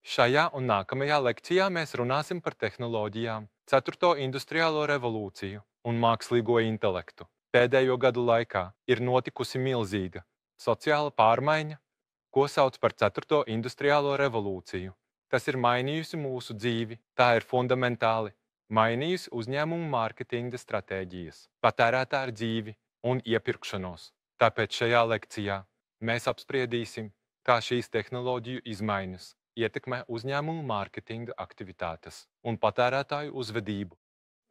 Šajā un nākamajā lekcijā mēs runāsim par tehnoloģijām, ceturto industriālo revolūciju un mākslīgo intelektu. Pēdējo gadu laikā ir notikusi milzīga sociāla pārmaiņa, ko sauc par ceturto industriālo revolūciju. Tas ir mainījusi mūsu dzīvi, tā ir fundamentāli mainījusi uzņēmumu mārketinga stratēģijas, patērētāju dzīvi un iepirkšanos. Tāpēc šajā lekcijā mēs apspriedīsim, kā šīs tehnoloģiju izmaiņas ietekmē uzņēmumu mārketinga aktivitātes un patērētāju uzvedību.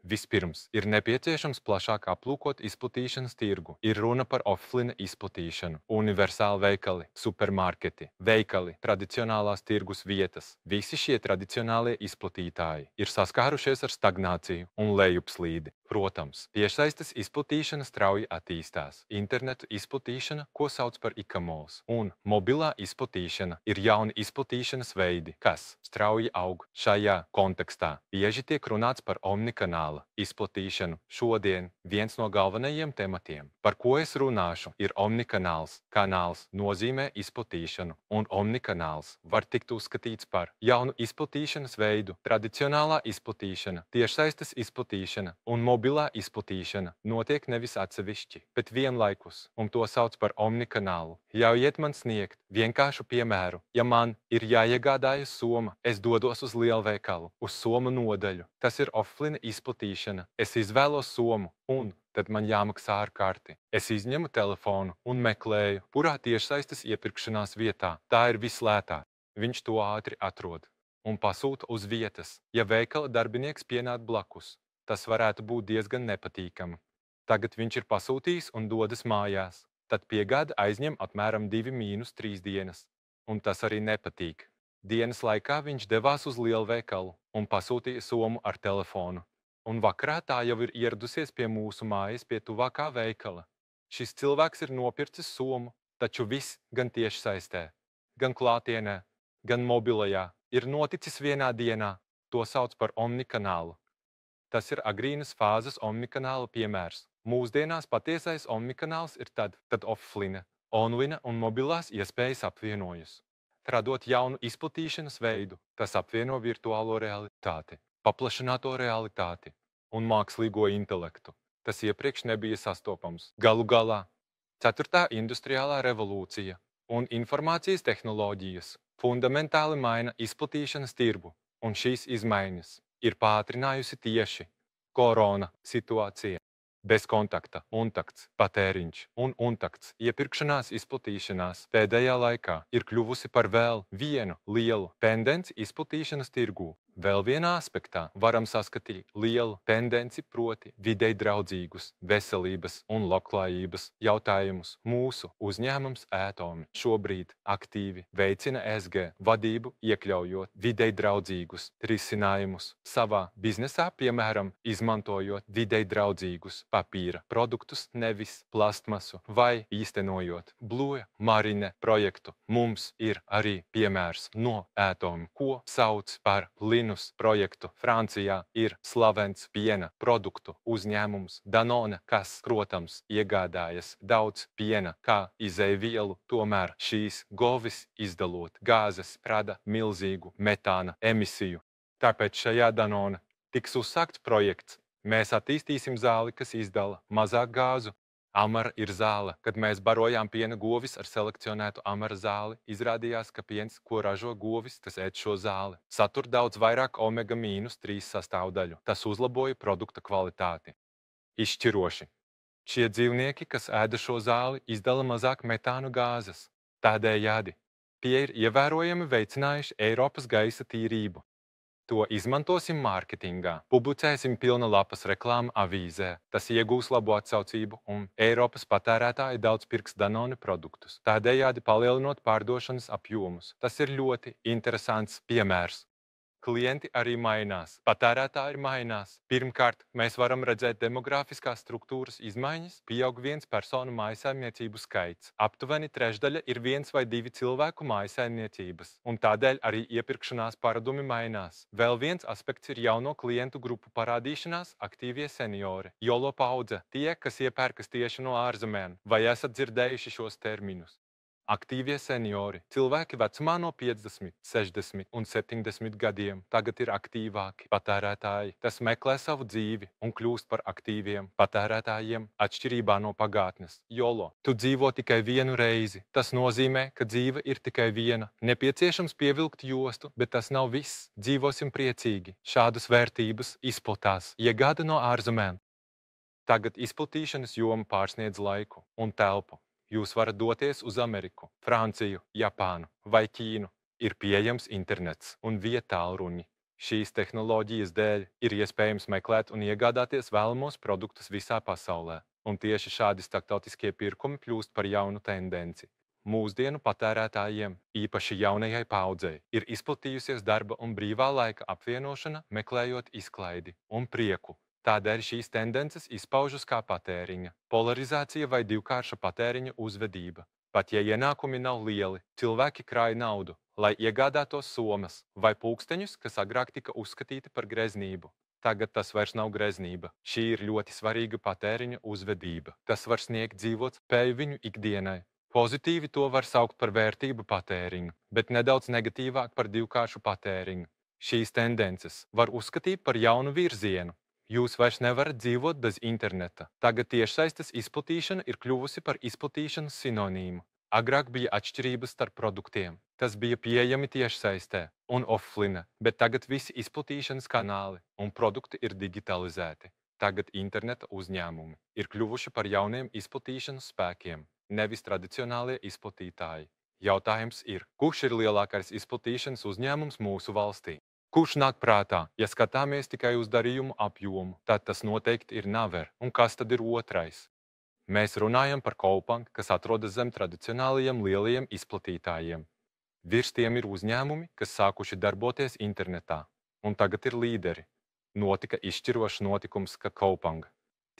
Vispirms ir nepieciešams plašāk aplūkot izplatīšanas tirgu. Ir runa par offline izplatīšanu, universāli veikali, supermarketi, veikali, tradicionālās tirgus vietas. Visi šie tradicionālie izplatītāji ir saskārušies ar stagnāciju un lejupslīdi. Protams, tiešsaistes izplatīšana strauji attīstās. Internetu izplatīšana, ko sauc par e-commerce, un mobilā izplatīšana ir jauni izplatīšanas veidi, kas strauji aug. Šajā kontekstā bieži tiek runāts par omnikanāla izplatīšanu. Šodien viens no galvenajiem tematiem, par ko es runāšu, ir omnikanāls. Kanāls nozīmē izplatīšanu, un omnikanāls var tikt uzskatīts par jaunu izplatīšanas veidu. Tradicionālā izplatīšana, tiešsaistes izplatīšana un mobilā izplatīšana notiek nevis atsevišķi, bet vienlaikus, un to sauc par omnikanālu. Ļaujiet man sniegt vienkāršu piemēru. Ja man ir jāiegādājas soma, es dodos uz lielveikalu, uz somu nodaļu. Tas ir offline izplatīšana. Es izvēlos somu, un tad man jāmaksā ar karti. Es izņemu telefonu un meklēju, kurā tiešsaistes iepirkšanās vietā tā ir vislētāk. Viņš to ātri atrod un pasūta uz vietas. Ja veikala darbinieks pienāk blakus, tas varētu būt diezgan nepatīkami. Tagad viņš ir pasūtījis un dodas mājās. Tad piegāde aizņem apmēram 2–3 dienas, un tas arī nepatīk. Dienas laikā viņš devās uz lielveikalu un pasūtīja somu ar telefonu. Un vakarā tā jau ir ieradusies pie mūsu mājas pie tuvākā veikala. Šis cilvēks ir nopircis somu, taču viss gan tiešsaistē, gan klātienē, gan mobilajā ir noticis vienā dienā. To sauc par omnikanālu. Tas ir agrīnas fāzes omnikanāla piemērs. Mūsdienās patiesais omnikanāls ir tad, kad offline, online un mobilās iespējas apvienojas, radot jaunu izplatīšanas veidu. Tas apvieno virtuālo realitāti, paplašināto realitāti un mākslīgo intelektu. Tas iepriekš nebija sastopams. Galu galā, ceturtā industriālā revolūcija un informācijas tehnoloģijas fundamentāli maina izplatīšanas tirgu, un šīs izmaiņas ir pātrinājusi tieši korona situācija. Bez kontakta, untakts, patēriņš un untakts iepirkšanās izplatīšanās pēdējā laikā ir kļuvusi par vēl vienu lielu tendenci izplatīšanas tirgū. Vēl vienā aspektā varam saskatīt lielu tendenci, proti videi draudzīgus veselības un labklājības jautājumus. Mūsu uzņēmums Atomi šobrīd aktīvi veicina ESG vadību, iekļaujot videi draudzīgus risinājumus savā biznesā, piemēram, izmantojot videi draudzīgus papīra produktus, nevis plastmasu, vai īstenojot Blue Marine projektu. Mums ir arī piemērs no Atomi, ko sauc par Linus projektu. Francijā ir slavens piena produktu uzņēmums Danone, kas, protams, iegādājas daudz piena kā izejvielu, tomēr šīs govis izdalot gāzes rada milzīgu metāna emisiju. Tāpēc šajā Danone tiks uzsākts projekts. Mēs attīstīsim zāli, kas izdala mazāk gāzu. Amara ir zāle. Kad mēs barojām piena govis ar selekcionētu amara zāli, izrādījās, ka piens, ko ražo govis, kas ēd šo zāli, satur daudz vairāk omega-3 sastāvdaļu. Tas uzlaboja produkta kvalitāti. Izšķiroši. Šie dzīvnieki, kas ēda šo zāli, izdala mazāk metānu gāzes. Tādējādi tie ir ievērojami veicinājuši Eiropas gaisa tīrību. To izmantosim mārketingā, publicēsim pilna lapas reklāmu avīzē. Tas iegūs labu atsaucību un Eiropas patērētāji daudz pirks Danone produktus, tādējādi palielinot pārdošanas apjomus. Tas ir ļoti interesants piemērs. Klienti arī mainās, patērētāji mainās. Pirmkārt, mēs varam redzēt demogrāfiskās struktūras izmaiņas, pieaug viens personu mājsaimniecību skaits. Aptuveni trešdaļa ir 1 vai 2 cilvēku mājsaimniecības, un tādēļ arī iepirkšanās paradumi mainās. Vēl viens aspekts ir jauno klientu grupu parādīšanās, aktīvie seniori. Jolo paudze, tie, kas iepērkas tieši no ārzemēm. Vai esat dzirdējuši šos terminus? Aktīvie seniori, cilvēki vecumā no 50, 60 un 70 gadiem tagad ir aktīvāki patērētāji. Tas meklē savu dzīvi un kļūst par aktīviem patērētājiem atšķirībā no pagātnes. Jolo, tu dzīvo tikai vienu reizi. Tas nozīmē, ka dzīve ir tikai viena. Nepieciešams pievilkt jostu, bet tas nav viss. Dzīvosim priecīgi. Šādas vērtības izplatās, iegāda no ārzemēm. Tagad izplatīšanas joma pārsniedz laiku un telpu. Jūs varat doties uz Ameriku, Franciju, Japānu vai Ķīnu. Ir pieejams internets un vietālruņi. Šīs tehnoloģijas dēļ ir iespējams meklēt un iegādāties vēlamos produktus visā pasaulē. Un tieši šādi starptautiskie pirkumi kļūst par jaunu tendenci. Mūsdienu patērētājiem, īpaši jaunajai paudzei, ir izplatījusies darba un brīvā laika apvienošana, meklējot izklaidi un prieku. Tādēļ šīs tendences izpaužas kā patēriņa, polarizācija vai divkārša patēriņa uzvedība. Pat ja ienākumi nav lieli, cilvēki krāj naudu, lai iegādātos somas vai pulksteņus, kas agrāk tika uzskatīti par greznību. Tagad tas vairs nav greznība. Šī ir ļoti svarīga patēriņa uzvedība. Tas var sniegt dzīvot spēju viņu ikdienai. Pozitīvi to var saukt par vērtību patēriņu, bet nedaudz negatīvāk par divkāršu patēriņu. Šīs tendences var uzskatīt par jaunu virzienu. Jūs vairs nevarat dzīvot bez interneta. Tagad tiešsaistes izplatīšana ir kļuvusi par izplatīšanas sinonīmu. Agrāk bija atšķirības starp produktiem. Tas bija pieejami tiešsaistē un offline, bet tagad visi izplatīšanas kanāli un produkti ir digitalizēti. Tagad interneta uzņēmumi ir kļuvuši par jauniem izplatīšanas spēkiem, nevis tradicionālie izplatītāji. Jautājums ir, kurš ir lielākais izplatīšanas uzņēmums mūsu valstī? Kurš nāk prātā? Ja skatāmies tikai uz darījumu apjomu, tad tas noteikti ir Naver. Un kas tad ir otrais? Mēs runājam par Coupang, kas atrodas zem tradicionālajiem lielajiem izplatītājiem. Virs tiem ir uzņēmumi, kas sākuši darboties internetā, un tagad ir līderi. Notika izšķirošs notikums, ka Coupang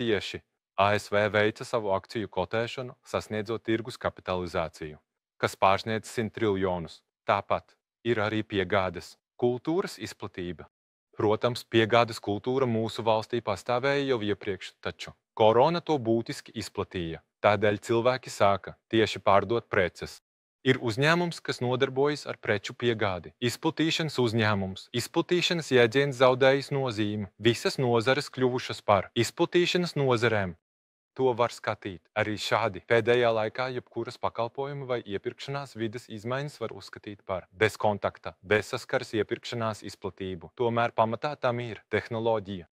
tieši ASV veica savu akciju kotēšanu, sasniedzot tirgus kapitalizāciju, kas pārsniedz 100 triljonus. Tāpat ir arī piegādes kultūras izplatība. Protams, piegādes kultūra mūsu valstī pastāvēja jau iepriekš, taču korona to būtiski izplatīja. Tādēļ cilvēki sāka tieši pārdot preces. Ir uzņēmums, kas nodarbojas ar preču piegādi. Izplatīšanas uzņēmums. Izplatīšanas jēdziens zaudējis nozīmi. Visas nozares kļuvušas par izplatīšanas nozarēm. To var skatīt arī šādi. Pēdējā laikā jebkuras pakalpojuma vai iepirkšanās vides izmaiņas var uzskatīt par bezkontakta, bezsaskares iepirkšanās izplatību. Tomēr pamatā tam ir tehnoloģija.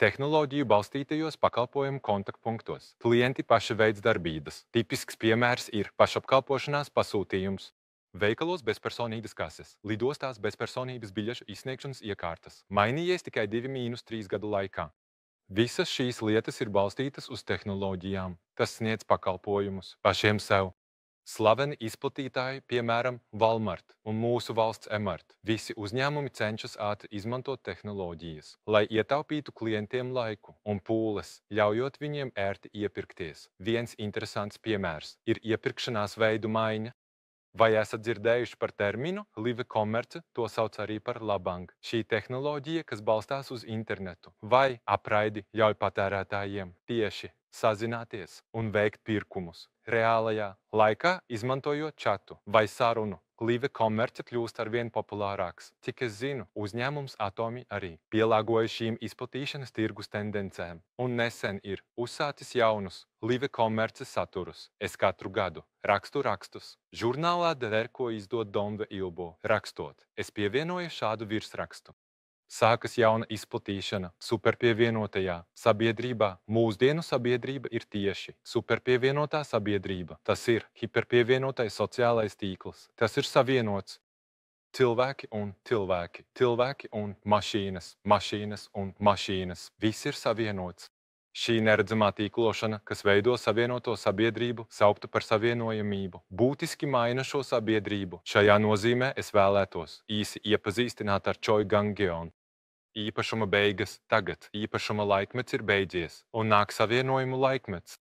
Tehnoloģiju balstītajos pakalpojumu kontaktpunktos klienti paši veids darbības. Tipisks piemērs ir pašapkalpošanās pasūtījums. Veikalos bezpersonīgas kases, lidostās bezpersonības biļešu izsniegšanas iekārtas. Mainījies tikai 2–3 gadu laikā. Visas šīs lietas ir balstītas uz tehnoloģijām. Tas sniedz pakalpojumus pašiem sev. Slaveni izplatītāji, piemēram, Walmart un mūsu valsts Emart. Visi uzņēmumi cenšas ātri izmantot tehnoloģijas, lai ietaupītu klientiem laiku un pūles, ļaujot viņiem ērti iepirkties. Viens interesants piemērs ir iepirkšanās veidu maiņa. Vai esat dzirdējuši par terminu live commerce, to sauc arī par labang? Šī tehnoloģija, kas balstās uz internetu vai apraidi, ļauj patērētājiem tieši sazināties un veikt pirkumus reālajā laikā, izmantojot čatu vai sarunu. Live commerce kļūst arvien populārāks. Cik es zinu, uzņēmums Atomi arī pielāgoja šīm izplatīšanas tirgus tendencēm un nesen ir uzsācis jaunus live commerce saturus. Es katru gadu rakstu rakstus. Žurnālā Der, ko izdod Domve Ilbo. Rakstot, es pievienoju šādu virsrakstu. Sākas jauna izplatīšana superpievienotajā sabiedrībā. Mūsdienu sabiedrība ir tieši superpievienotā sabiedrība. Tas ir hiperpievienotais sociālais tīkls. Tas ir savienots cilvēki un cilvēki, cilvēki un mašīnas, mašīnas un mašīnas. Viss ir savienots. Šī neredzamā tīklošana, kas veido savienoto sabiedrību, saukta par savienojamību, būtiski maina šo sabiedrību. Šajā nozīmē es vēlētos īsi iepazīstināt ar Choi Gang-geonu. Īpašuma beigas tagad. Īpašuma laikmets ir beidzies, un nāk savienojumu laikmets.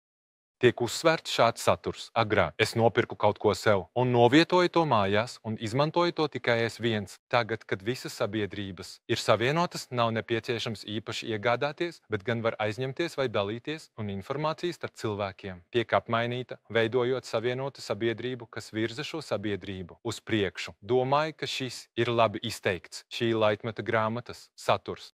Tiek uzsvērts šāds saturs. Agrāk es nopirku kaut ko sev un novietoju to mājās un izmantoju to tikai es viens. Tagad, kad visas sabiedrības ir savienotas, nav nepieciešams īpaši iegādāties, bet gan var aizņemties vai dalīties, un informācija starp cilvēkiem tiek apmainīta, veidojot savienotu sabiedrību, kas virza šo sabiedrību uz priekšu. Domāju, ka šis ir labi izteikts šī laikmeta grāmatas saturs.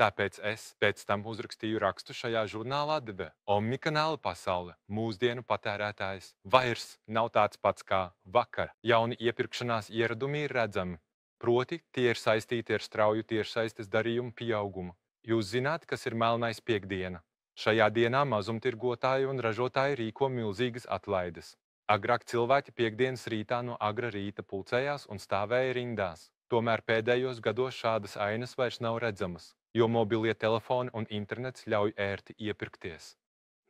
Tāpēc es pēc tam uzrakstīju rakstu šajā žurnālā deve. Omnikanāla pasaule, mūsdienu patērētājs, vairs nav tāds pats kā vakar. Jauni iepirkšanās ieradumi ir redzami, proti tie ir saistīti ar strauju tiešsaistes darījumu pieaugumu. Jūs zināt, kas ir melnais piekdiena? Šajā dienā mazumtirgotāji un ražotāji rīko milzīgas atlaides. Agrāk cilvēki piekdienas rītā no agra rīta pulcējās un stāvēja rindās. Tomēr pēdējos gados šādas ainas vairs nav redzamas, jo mobilie telefoni un internets ļauj ērti iepirkties.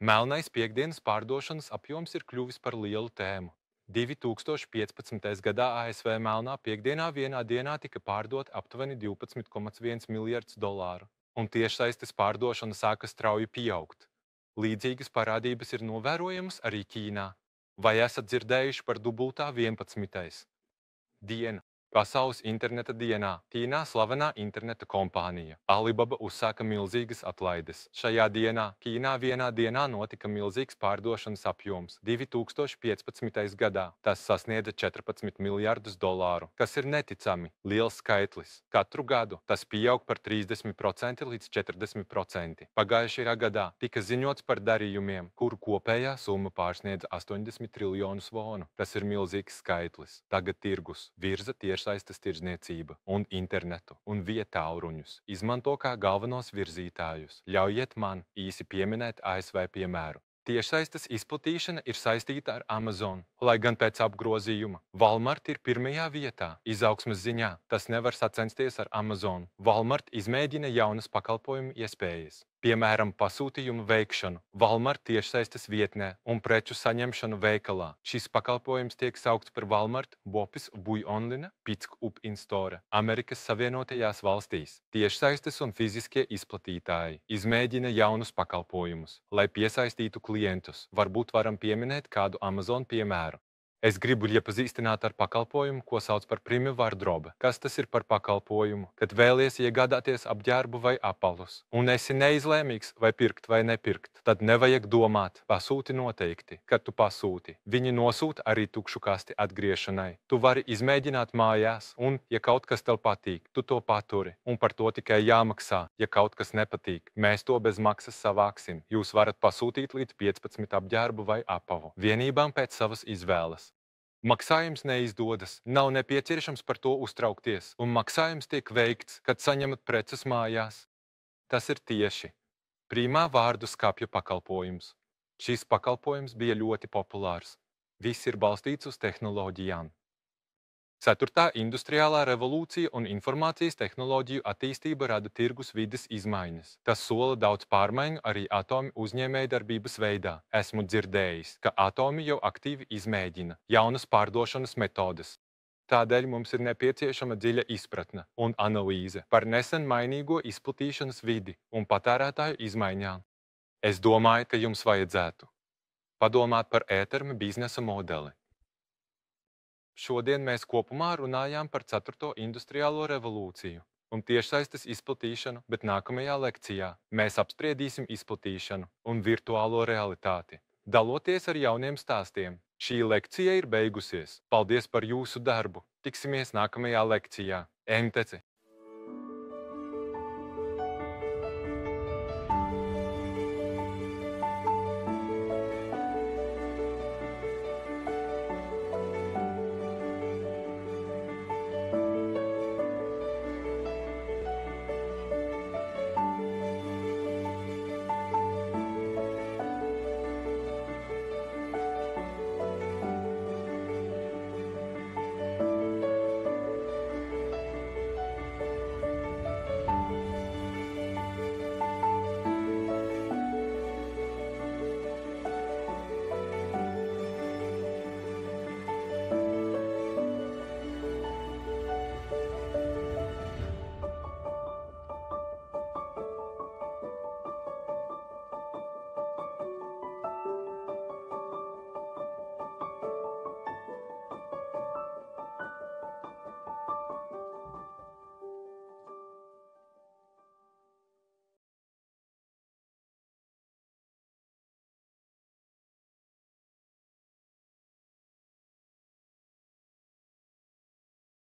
Melnais piekdienas pārdošanas apjoms ir kļuvis par lielu tēmu. 2015. gadā ASV melnā piekdienā vienā dienā tika pārdot aptuveni 12,1 miljardus dolāru, un tiešsaistes pārdošana sāka strauji pieaugt. Līdzīgas parādības ir novērojamas arī Ķīnā. Vai esat dzirdējuši par dubultā 11. dienu? Pasaules interneta dienā Ķīnā slavenā interneta kompānija Alibaba uzsāka milzīgas atlaides. Šajā dienā Ķīnā vienā dienā notika milzīgs pārdošanas apjoms. 2015. gadā tas sasniedza 14 miljardus dolāru, kas ir neticami liels skaitlis. Katru gadu tas pieaug par 30% līdz 40%. Pagājušajā gadā tika ziņots par darījumiem, kuru kopējā summa pārsniedza 80 triljonus vonu. Tas ir milzīgs skaitlis. Tagad tirgus virza tiešsaistes tirdzniecību un internetu un vietāluruņus izmanto kā galvenos virzītājus. Ļaujiet man īsi pieminēt ASV piemēru. Tiešsaistes izplatīšana ir saistīta ar Amazon, lai gan pēc apgrozījuma Walmart ir pirmajā vietā. Izaugsmes ziņā tas nevar sacensties ar Amazon. Walmart izmēģina jaunas pakalpojumu iespējas. Piemēram, pasūtījumu veikšanu Walmart tiešsaistes vietnē un preču saņemšanu veikalā. Šis pakalpojums tiek saukts par Walmart Bopis Buy Online Pick Up in Store. Amerikas Savienotajās valstīs tiešsaistes un fiziskie izplatītāji izmēģina jaunus pakalpojumus, lai piesaistītu klientus. Varbūt varam pieminēt kādu Amazon piemēru. Es gribu iepazīstināt ar pakalpojumu, ko sauc par Prime Wardrobe. Kas tas ir par pakalpojumu? Kad vēlies iegādāties apģērbu vai apavus, un esi neizlēmīgs vai pirkt vai nepirkt, tad nevajag domāt, pasūti noteikti. Kad tu pasūti, viņi nosūta arī tukšu kasti atgriešanai. Tu vari izmēģināt mājās, un, ja kaut kas tev patīk, tu to paturi, un par to tikai jāmaksā. Ja kaut kas nepatīk, mēs to bez maksas savāksim. Jūs varat pasūtīt līdz 15 apģērbu vai apavu vienībām pēc savas izvēles. Maksājums neizdodas, nav nepieciešams par to uztraukties, un maksājums tiek veikts, kad saņemat preces mājās. Tas ir tieši Prima vārdu skapju pakalpojums. Šis pakalpojums bija ļoti populārs. Viss ir balstīts uz tehnoloģijām. 4. industriālā revolūcija un informācijas tehnoloģiju attīstība rada tirgus vides izmaiņas. Tas sola daudz pārmaiņu arī atomu uzņēmējdarbības veidā. Esmu dzirdējis, ka atomi jau aktīvi izmēģina jaunas pārdošanas metodes. Tādēļ mums ir nepieciešama dziļa izpratne un analīze par nesen mainīgo izplatīšanas vidi un patērētāju izmaiņām. Es domāju, ka jums vajadzētu padomāt par ēterma biznesa modeli. Šodien mēs kopumā runājām par 4. industriālo revolūciju un tiešsaistes izplatīšanu, bet nākamajā lekcijā mēs apspriedīsim izplatīšanu un virtuālo realitāti, daloties ar jauniem stāstiem. Šī lekcija ir beigusies. Paldies par jūsu darbu. Tiksimies nākamajā lekcijā. MTC.